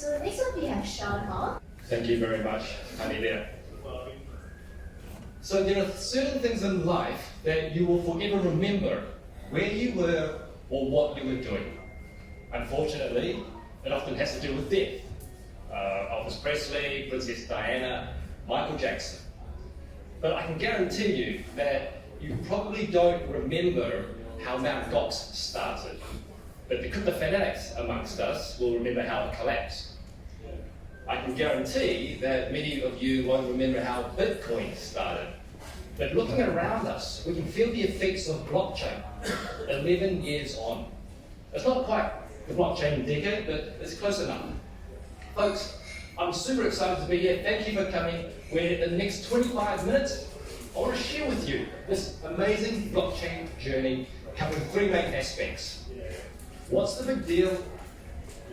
So next up we have Sean Hall. Thank you very much, honey there. So there are certain things in life that you will forever remember where you were or what you were doing. Unfortunately, it often has to do with death. Elvis Presley, Princess Diana, Michael Jackson. But I can guarantee you that you probably don't remember how Mt. Gox started. But the fanatics amongst us will remember how it collapsed. I can guarantee that many of you won't remember how Bitcoin started. But looking around us, we can feel the effects of blockchain 11 years on. It's not quite the blockchain decade, but it's close enough. Folks, I'm super excited to be here. Thank you for coming. Where in the next 25 minutes, I want to share with you this amazing blockchain journey covering three main aspects. What's the big deal,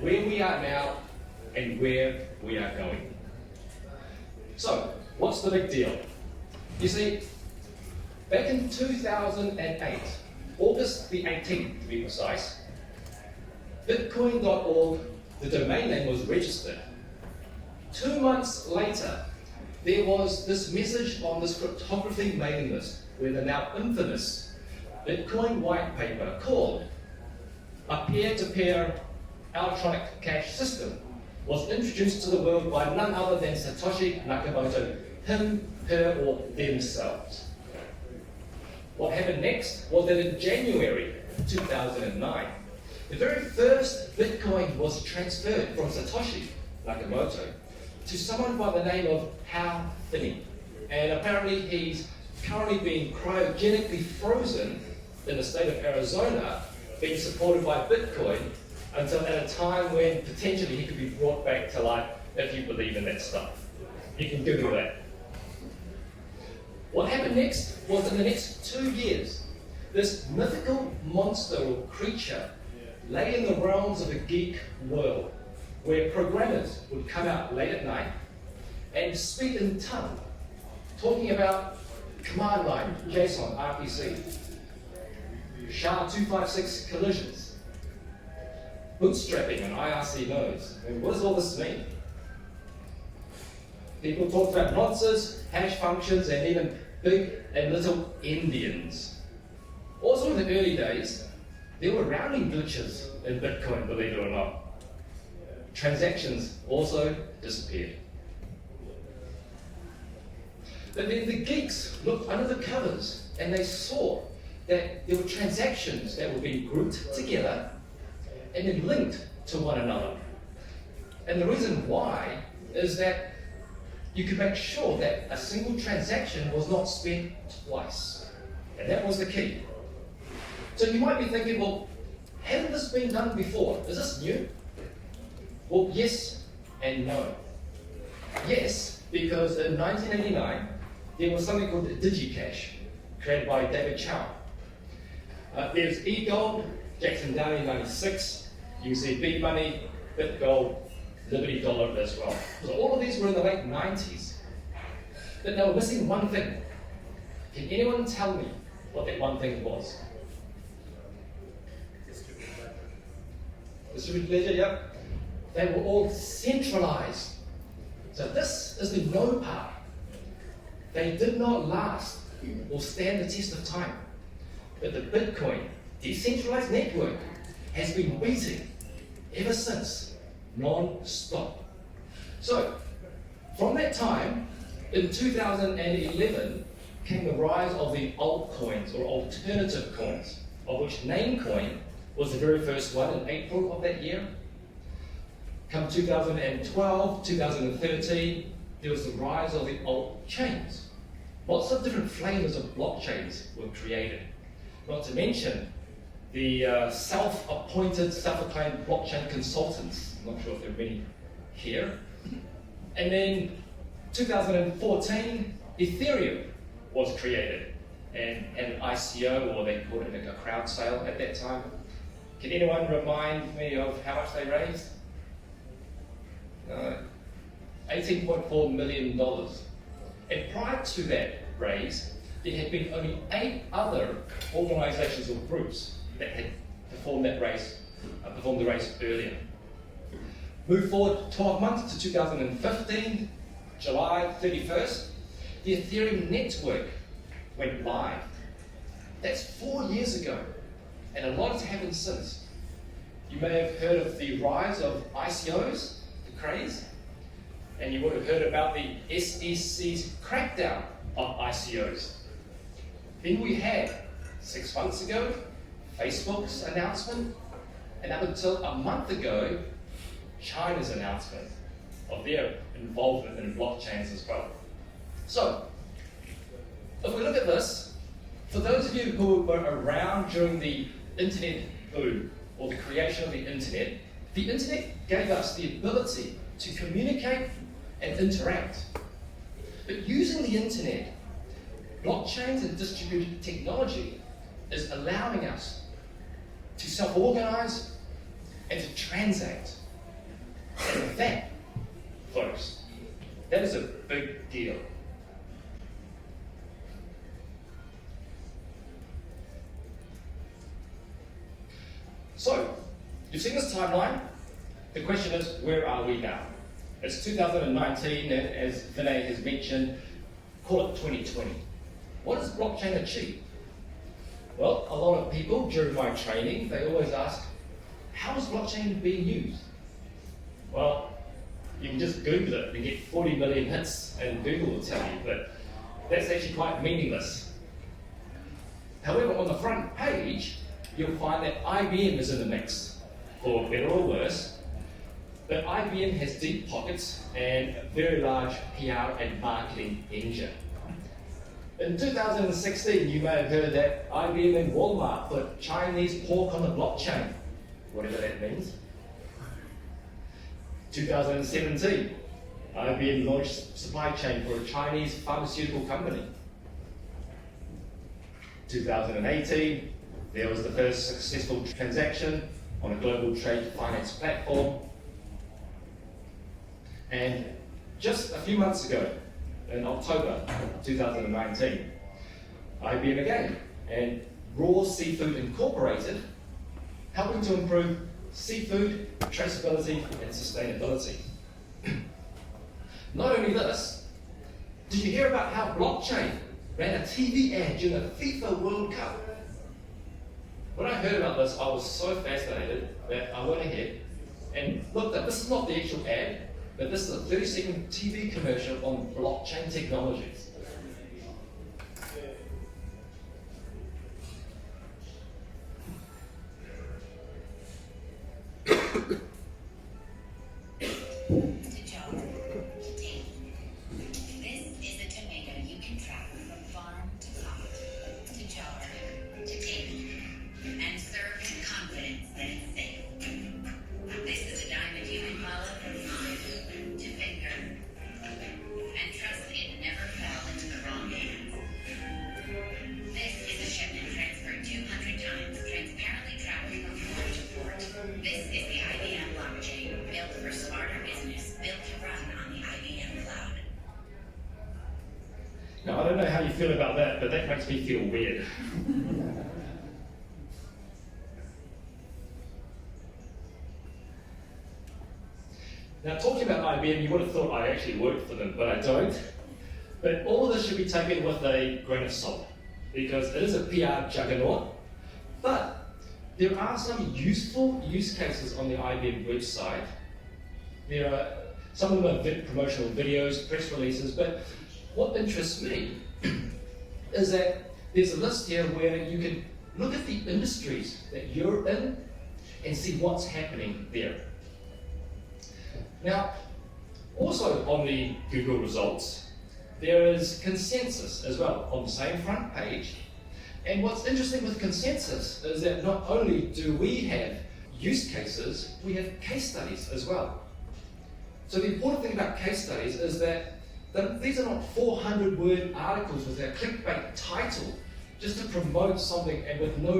where we are now, and where we are going. So, what's the big deal? You see, back in 2008, August the 18th to be precise, Bitcoin.org, the domain name was registered. 2 months later, there was this message on this cryptography mailing list where the now infamous Bitcoin white paper called a peer-to-peer electronic cash system was introduced to the world by none other than Satoshi Nakamoto, him, her, or themselves. What happened next was that in January 2009, the very first Bitcoin was transferred from Satoshi Nakamoto to someone by the name of Hao Finney. And apparently he's currently being cryogenically frozen in the state of Arizona, being supported by Bitcoin until at a time when potentially he could be brought back to life if you believe in that stuff. You can Google that. What happened next was in the next 2 years, this mythical monster or creature lay in the realms of a geek world where programmers would come out late at night and speak in tongue, talking about command line, JSON, RPC, SHA-256 collisions, bootstrapping and IRC nodes. And what does all this mean? People talked about nonces, hash functions, and even big and little endians. Also in the early days, there were rounding glitches in Bitcoin, believe it or not. Transactions also disappeared. But then the geeks looked under the covers and they saw that there were transactions that were being grouped together and then linked to one another. And the reason why is that you could make sure that a single transaction was not spent twice. And that was the key. So you might be thinking, well, hasn't this been done before? Is this new? Well, yes and no. Yes, because in 1989, there was something called DigiCash, created by David Chow. There's eGold, Jackson Downey 96, you can see Big Money, BitGold, Liberty Dollar as well. So all of these were in the late 90s. But they were missing one thing. Can anyone tell me what that one thing was? Distributed ledger, yep. They were all centralized. So this is the no part. They did not last or stand the test of time. But the Bitcoin decentralized network has been beating ever since, non-stop. So, from that time, in 2011, came the rise of the altcoins or alternative coins, of which Namecoin was the very first one in April of that year. Come 2012, 2013, there was the rise of the alt chains. Lots of different flavors of blockchains were created. Not to mention the self-appointed, self-acclaimed blockchain consultants. I'm not sure if there are many here. And then 2014, Ethereum was created and had an ICO, or they called it a crowd sale at that time. Can anyone remind me of how much they raised? $18.4 million. And prior to that raise, there had been only 8 other organizations or groups that had performed the race earlier. Move forward 12 months to 2015, July 31st, the Ethereum network went live. That's 4 years ago, and a lot has happened since. You may have heard of the rise of ICOs, the craze, and you would have heard about the SEC's crackdown of ICOs. Then we had, 6 months ago, Facebook's announcement, and up until a month ago, China's announcement of their involvement in blockchains as well. So, if we look at this, for those of you who were around during the internet boom, or the creation of the internet gave us the ability to communicate and interact. But using the internet, blockchains and distributed technology is allowing us to self-organize and to transact. And with that, folks, that is a big deal. So, you've seen this timeline. The question is, where are we now? It's 2019, and as Vinay has mentioned, call it 2020. What does blockchain achieve? Well, a lot of people during my training, they always ask, how is blockchain being used? Well, you can just Google it and get 40 million hits, and Google will tell you, but that's actually quite meaningless. However, on the front page, you'll find that IBM is in the mix, for better or worse. But IBM has deep pockets and a very large PR and marketing engine. In 2016, you may have heard that IBM and Walmart put Chinese pork on the blockchain, whatever that means. 2017, IBM launched supply chain for a Chinese pharmaceutical company. 2018, there was the first successful transaction on a global trade finance platform. And just a few months ago, in October 2019, IBM again, and Raw Seafood Incorporated, helping to improve seafood traceability and sustainability. Not only this, did you hear about how blockchain ran a TV ad during the FIFA World Cup? When I heard about this, I was so fascinated that I went ahead and looked at, this is not the actual ad, but this is a 30-second TV commercial on blockchain technologies. Now, I don't know how you feel about that, but that makes me feel weird. Now, talking about IBM, you would have thought I actually worked for them, but I don't. But all of this should be taken with a grain of salt, because it is a PR juggernaut. But there are some useful use cases on the IBM website. There are some of them are promotional videos, press releases, but what interests me is that there's a list here where you can look at the industries that you're in and see what's happening there. Now, also on the Google results, there is ConsenSys as well on the same front page. And what's interesting with ConsenSys is that not only do we have use cases, we have case studies as well. So the important thing about case studies is that these are not 400-word articles with a clickbait title just to promote something and with no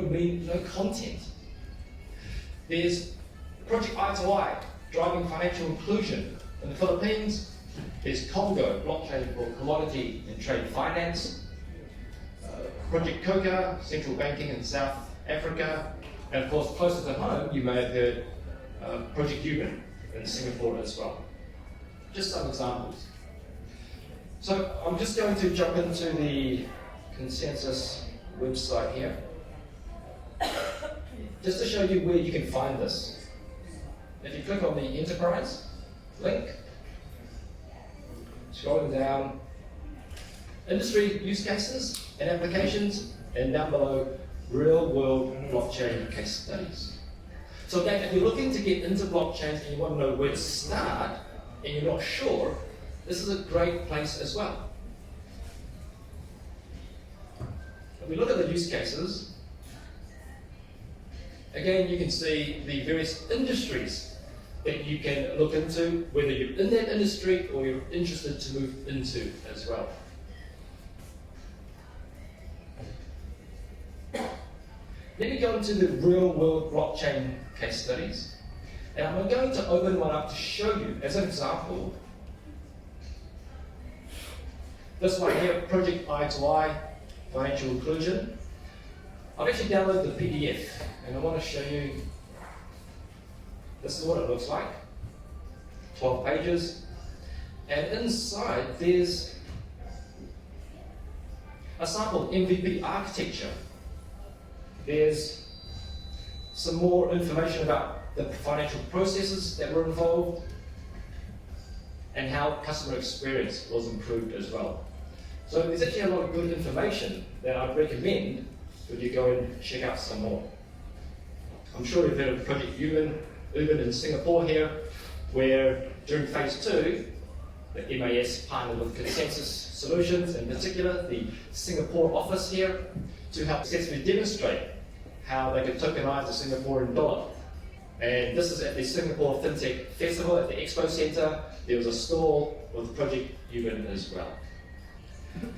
content. There's Project Eye to Eye, driving financial inclusion in the Philippines. There's Congo, blockchain for commodity and trade finance. Project Coca, central banking in South Africa. And of course, closer to home, you may have heard Project Human, in Singapore as well. Just some examples. So I'm just going to jump into the ConsenSys website here, just to show you where you can find this. If you click on the enterprise link, scrolling down, industry use cases and applications, and down below, real-world blockchain case studies. So again, if you're looking to get into blockchains and you want to know where to start, and you're not sure, this is a great place as well. If we look at the use cases, again, you can see the various industries that you can look into, whether you're in that industry or you're interested to move into as well. Let me go into the real-world blockchain case studies, and I'm going to open one up to show you, as an example, this one here, Project I2I, Financial Inclusion. I've actually downloaded the PDF, and I want to show you, this is what it looks like, 12 pages, and inside there's a sample MVP architecture. There's some more information about the financial processes that were involved and how customer experience was improved as well. So there's actually a lot of good information that I'd recommend that you go and check out some more. I'm sure you've heard of Project Ubin in Singapore here, where during phase 2, the MAS partnered with ConsenSys Solutions, in particular the Singapore office here, to help successfully demonstrate how they could tokenize the Singaporean dollar. And this is at the Singapore Fintech Festival at the Expo Centre. There was a stall with Project Ubin as well.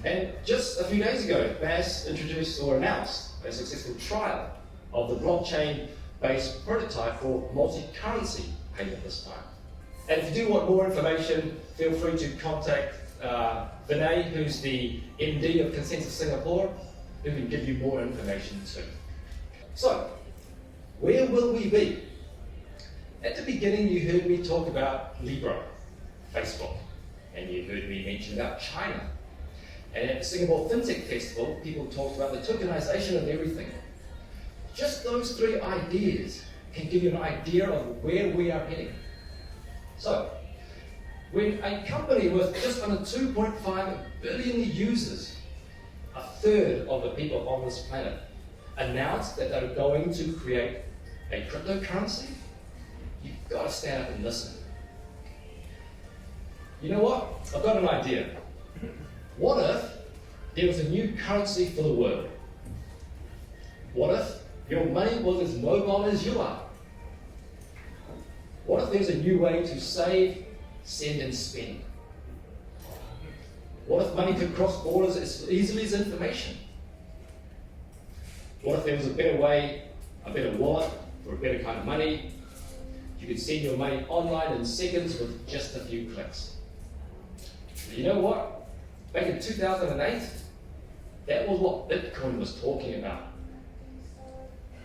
And just a few days ago, MAS introduced or announced a successful trial of the blockchain-based prototype for multi-currency payment this time. And if you do want more information, feel free to contact Vinay, who's the MD of ConsenSys Singapore, who can give you more information too. So, where will we be? At the beginning, you heard me talk about Libra, Facebook, and you heard me mention about China. And at the Singapore Fintech Festival, people talked about the tokenization of everything. Just those 3 ideas can give you an idea of where we are heading. So, when a company with just under 2.5 billion users, a third of the people on this planet, announced that they're going to create a cryptocurrency, you've got to stand up and listen. You know what? I've got an idea. What if there was a new currency for the world? What if your money was as mobile as you are? What if there's a new way to save, send, and spend? What if money could cross borders as easily as information? What if there was a better way, a better wallet, for a better kind of money? You could send your money online in seconds with just a few clicks. But you know what? Back in 2008, that was what Bitcoin was talking about.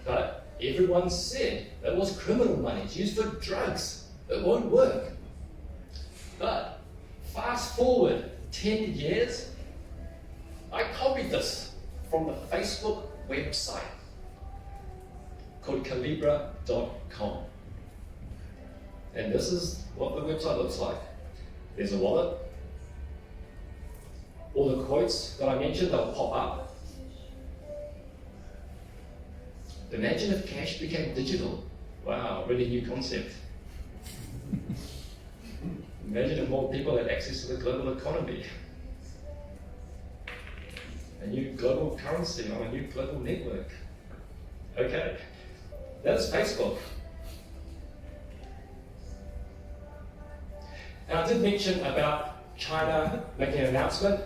But everyone said it was criminal money, it's used for drugs, it won't work. But fast forward 10 years, I copied this from the Facebook website called calibra.com. And this is what the website looks like. There's a wallet. All the quotes that I mentioned, they'll pop up. Imagine if cash became digital. Wow, really new concept. Imagine if more people had access to the global economy. A new global currency on a new global network. Okay, that's Facebook. And I did mention about China making an announcement.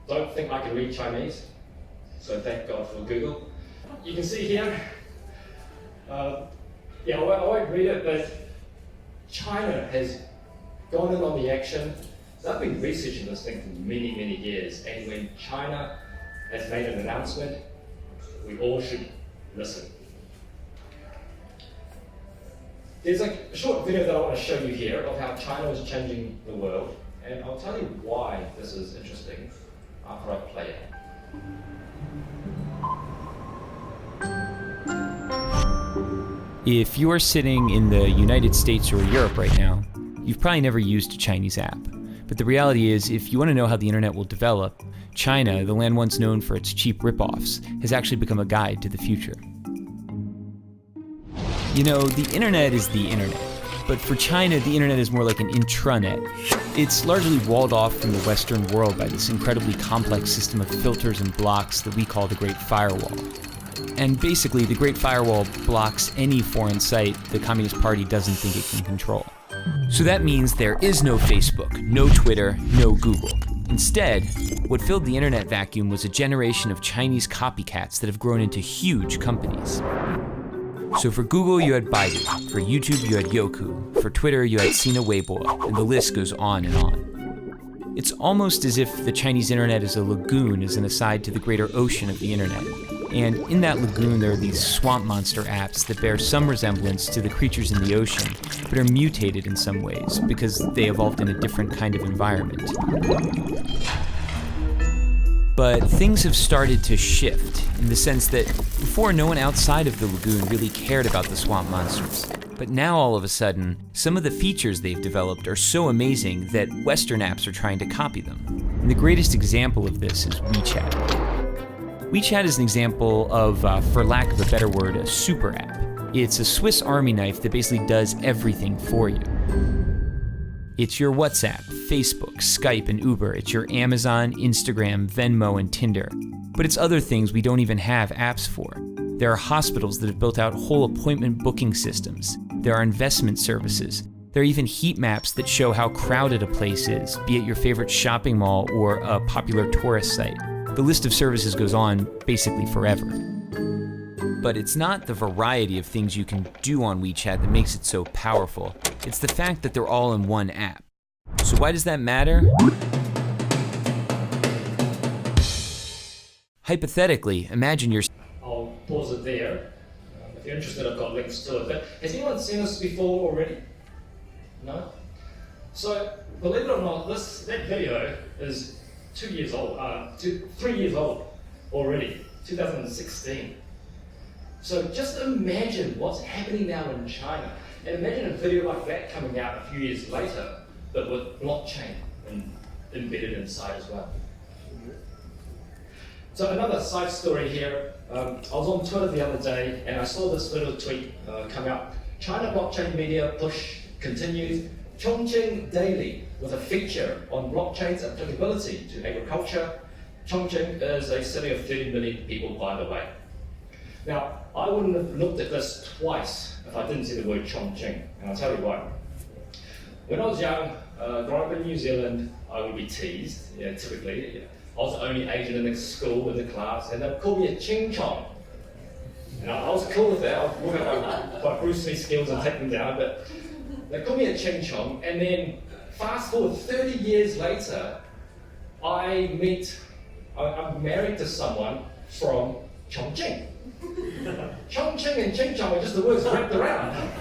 Don't think I can read Chinese, so thank God for Google. You can see here, I won't read it, but China has gone in on the action. So I've been researching this thing for many, many years, and when China has made an announcement, we all should listen. There's a short video that I want to show you here of how China is changing the world, and I'll tell you why this is interesting after I play it. If you're sitting in the United States or Europe right now, you've probably never used a Chinese app. But the reality is, if you want to know how the internet will develop, China, the land once known for its cheap ripoffs, has actually become a guide to the future. You know, the internet is the internet, but for China, the internet is more like an intranet. It's largely walled off from the Western world by this incredibly complex system of filters and blocks that we call the Great Firewall. And basically, the Great Firewall blocks any foreign site the Communist Party doesn't think it can control. So that means there is no Facebook, no Twitter, no Google. Instead, what filled the internet vacuum was a generation of Chinese copycats that have grown into huge companies. So for Google, you had Baidu. For YouTube, you had Youku. For Twitter, you had Sina Weibo, and the list goes on and on. It's almost as if the Chinese internet is a lagoon as an aside to the greater ocean of the internet. And in that lagoon, there are these swamp monster apps that bear some resemblance to the creatures in the ocean, but are mutated in some ways because they evolved in a different kind of environment. But things have started to shift in the sense that before, no one outside of the lagoon really cared about the swamp monsters. But now all of a sudden, some of the features they've developed are so amazing that Western apps are trying to copy them. And the greatest example of this is WeChat. WeChat is an example of, for lack of a better word, a super app. It's a Swiss Army knife that basically does everything for you. It's your WhatsApp, Facebook, Skype, and Uber. It's your Amazon, Instagram, Venmo, and Tinder. But it's other things we don't even have apps for. There are hospitals that have built out whole appointment booking systems. There are investment services. There are even heat maps that show how crowded a place is, be it your favorite shopping mall or a popular tourist site. The list of services goes on basically forever. But it's not the variety of things you can do on WeChat that makes it so powerful. It's the fact that they're all in one app. So why does that matter? Hypothetically, imagine you're... I'll pause it there. If you're interested, I've got links to it. But has anyone seen this before already? No? So, believe it or not, that video is 3 years old already, 2016. So just imagine what's happening now in China, and imagine a video like that coming out a few years later, but with blockchain embedded inside as well. So another side story here, I was on Twitter the other day, and I saw this little tweet come out. China blockchain media push continues. Chongqing Daily with a feature on blockchain's applicability to agriculture. Chongqing is a city of 30 million people, by the way. Now, I wouldn't have looked at this twice if I didn't see the word Chongqing, and I'll tell you why. When I was young, growing up in New Zealand, I would be teased, typically. I was the only Asian in the school, in the class, and they'd call me a Ching Chong. And I was cool with that. I was working on my Bruce Lee skills and take them down, but they called me a Ching Chong, and then fast forward 30 years later, I'm married to someone from Chongqing. Chongqing and Ching Chong are just the words wrapped around.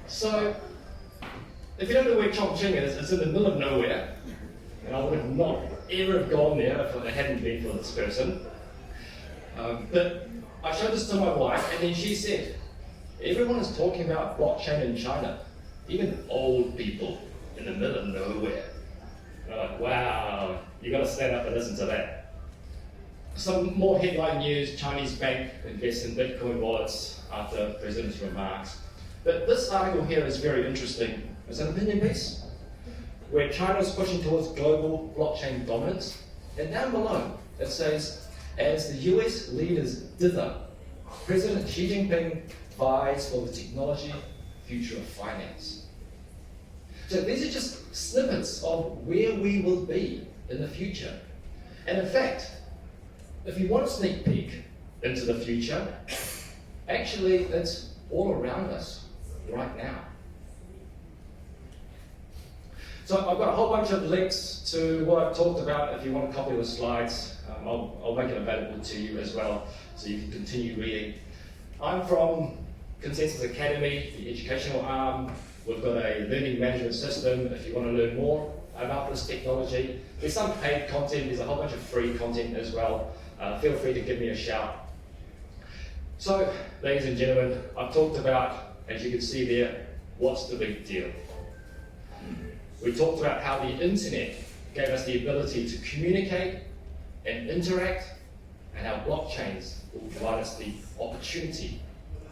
So, if you don't know where Chongqing is, it's in the middle of nowhere, and I would have not ever have gone there if it hadn't been for this person. But I showed this to my wife, and then she said, everyone is talking about blockchain in China, even old people in the middle of nowhere. And I'm like, wow, you got to stand up and listen to that. Some more headline news: Chinese bank invests in Bitcoin wallets after president's remarks. But this article here is very interesting. It's an opinion piece where China is pushing towards global blockchain dominance. And down below it says, as the US leaders dither, President Xi Jinping vies for the technology future of finance. So these are just snippets of where we will be in the future. And in fact, if you want a sneak peek into the future, actually it's all around us right now. So I've got a whole bunch of links to what I've talked about. If you want a copy of the slides, I'll make it available to you as well, so you can continue reading. I'm from ConsenSys Academy, the educational arm. We've got a learning management system if you want to learn more about this technology. There's some paid content, there's a whole bunch of free content as well. Feel free to give me a shout. So, ladies and gentlemen, I've talked about, as you can see there, what's the big deal? We talked about how the internet gave us the ability to communicate and interact, and how blockchains will provide us the opportunity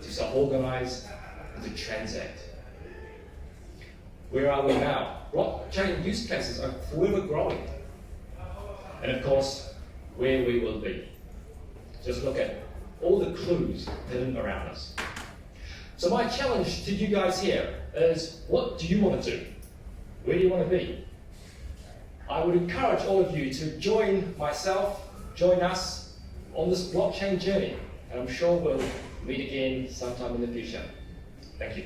to self-organize and to transact. Where are we now? Blockchain use cases are forever growing. And of course, where we will be. Just look at all the clues hidden around us. So my challenge to you guys here is, what do you want to do? Where do you want to be? I would encourage all of you to join myself, join us on this blockchain journey. And I'm sure we'll meet again sometime in the future. Thank you.